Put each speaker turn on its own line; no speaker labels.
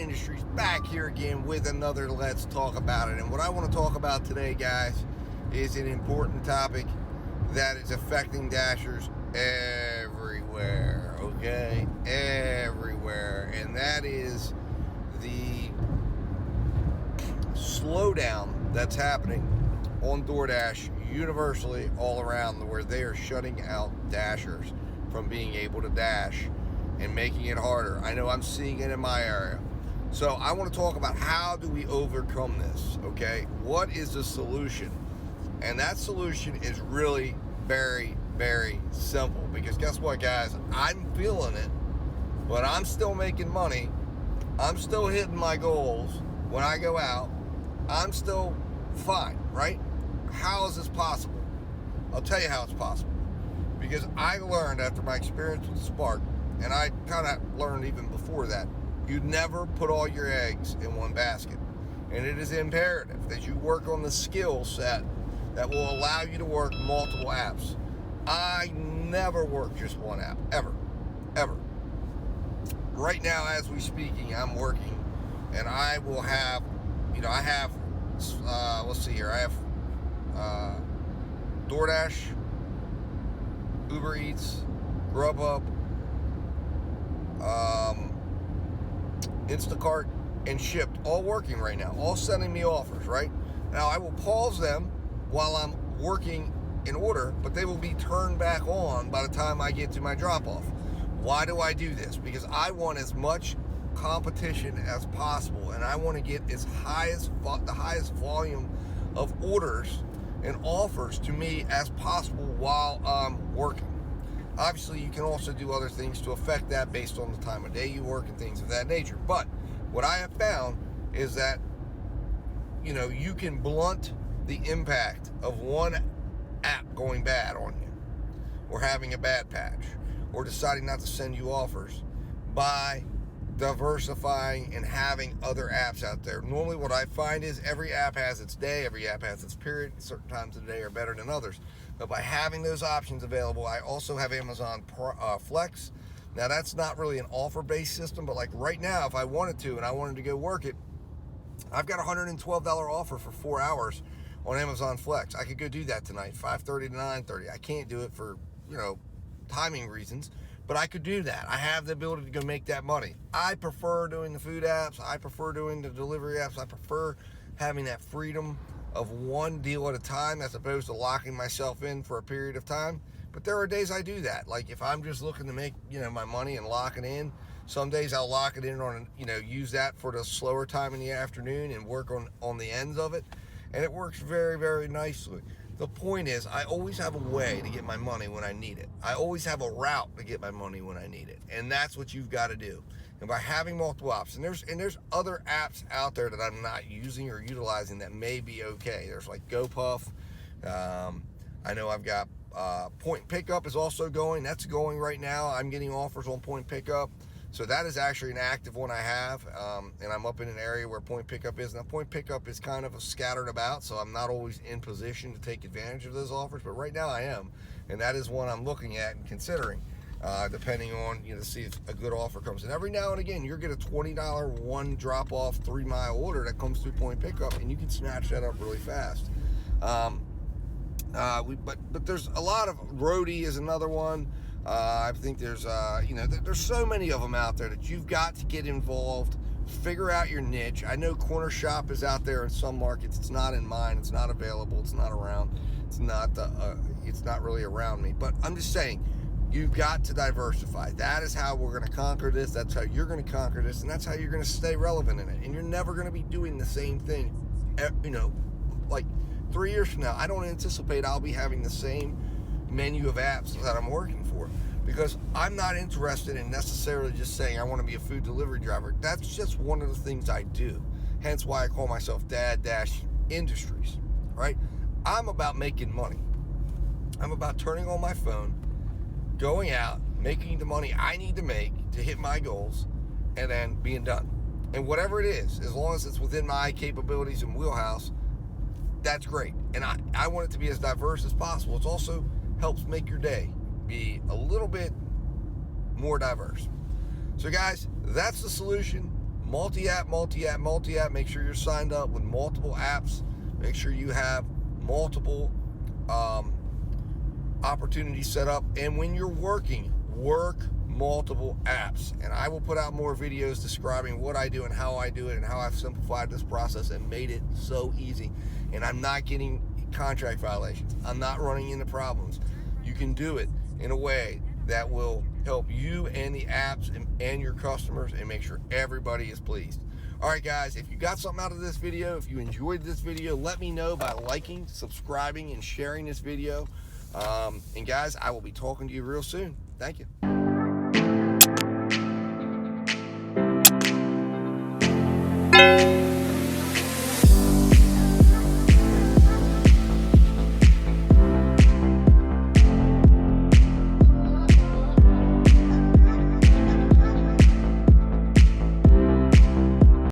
Industries back here again with another Let's Talk About It. And what I want to talk about today, guys, is an important topic that is affecting Dashers everywhere, okay? Everywhere. And that is the slowdown that's happening on DoorDash universally all around, where they are shutting out Dashers from being able to dash and making it harder. I know I'm seeing it in my area. So I want to talk about how do we overcome this, okay? What is the solution? And that solution is really very, very simple, because guess what, guys? I'm feeling it, but I'm still making money. I'm still hitting my goals when I go out. I'm still fine, right? How is this possible? I'll tell you how it's possible. Because I learned after my experience with Spark, and I kind of learned even before that, you never put all your eggs in one basket. And it is imperative that you work on the skill set that will allow you to work multiple apps. I never work just one app, ever. Right now, as we're speaking, I'm working, and I will have, I have, let's see here, I have DoorDash, Uber Eats, Grubhub, Instacart, and Shipped, all working right now, all sending me offers, right? Now, I will pause them while I'm working in order, but they will be turned back on by the time I get to my drop-off. Why do I do this? Because I want as much competition as possible, and I want to get the highest volume of orders and offers to me as possible while I'm working. Obviously, you can also do other things to affect that based on the time of day you work and things of that nature. But what I have found is that, you can blunt the impact of one app going bad on you, or having a bad patch, or deciding not to send you offers, by diversifying and having other apps out there. Normally what I find is every app has its day, every app has its period. Certain times of the day are better than others. But by having those options available, I also have Amazon Flex. Now, that's not really an offer-based system, but like right now, if I wanted to and I wanted to go work it, I've got a $112 offer for 4 hours on Amazon Flex. I could go do that tonight, 5:30 to 9:30. I can't do it for, timing reasons, but I could do that. I have the ability to go make that money. I prefer doing the food apps. I prefer doing the delivery apps. I prefer having that freedom of one deal at a time, as opposed to locking myself in for a period of time. But there are days I do that. Like if I'm just looking to make, my money and lock it in, some days I'll lock it in on, use that for the slower time in the afternoon and work on the ends of it. And it works very, very nicely. The point is, I always have a way to get my money when I need it. I always have a route to get my money when I need it. And that's what you've got to do. And by having multiple apps, and there's other apps out there that I'm not using or utilizing that may be okay. There's like GoPuff. I know I've got Point Pickup is also going. That's going right now. I'm getting offers on Point Pickup. So that is actually an active one I have, and I'm up in an area where Point Pickup is. Now, Point Pickup is kind of scattered about, so I'm not always in position to take advantage of those offers, but right now I am, and that is one I'm looking at and considering, depending on, to see if a good offer comes in. Every now and again, you'll get a $20 one drop-off 3-mile order that comes through Point Pickup, and you can snatch that up really fast. But there's a lot of Roadie is another one. I think there's there's so many of them out there that you've got to get involved, figure out your niche. I know Corner Shop is out there in some markets. It's not in mine. It's not available. It's not around. It's not really around me. But I'm just saying, you've got to diversify. That is how we're going to conquer this. That's how you're going to conquer this, and that's how you're going to stay relevant in it. And you're never going to be doing the same thing, like 3 years from now. I don't anticipate I'll be having the same menu of apps that I'm working for, because I'm not interested in necessarily just saying I want to be a food delivery driver. That's just one of the things I do. Hence why I call myself DoorDash Industries, right? I'm about making money. I'm about turning on my phone, going out, making the money I need to make to hit my goals, and then being done. And whatever it is, as long as it's within my capabilities and wheelhouse, that's great. And I want it to be as diverse as possible. It also helps make your day be a little bit more diverse. So guys, that's the solution. multi-app. Make sure you're signed up with multiple apps. Make sure you have multiple opportunities set up. And when you're working, work multiple apps. And I will put out more videos describing what I do and how I do it and how I've simplified this process and made it so easy. And I'm not getting contract violations. I'm not running into problems. You can do it in a way that will help you and the apps and your customers and make sure everybody is pleased. All right, guys, if you got something out of this video, if you enjoyed this video, let me know by liking, subscribing, and sharing this video. And guys, I will be talking to you real soon. Thank you.